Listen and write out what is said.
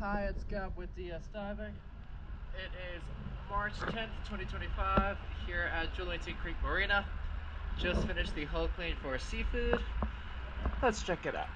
Hi, it's Gab with DS Diving. It is March 10th, 2025 here at Julington Creek Marina. Just finished the hull clean for seafood. Let's check it out.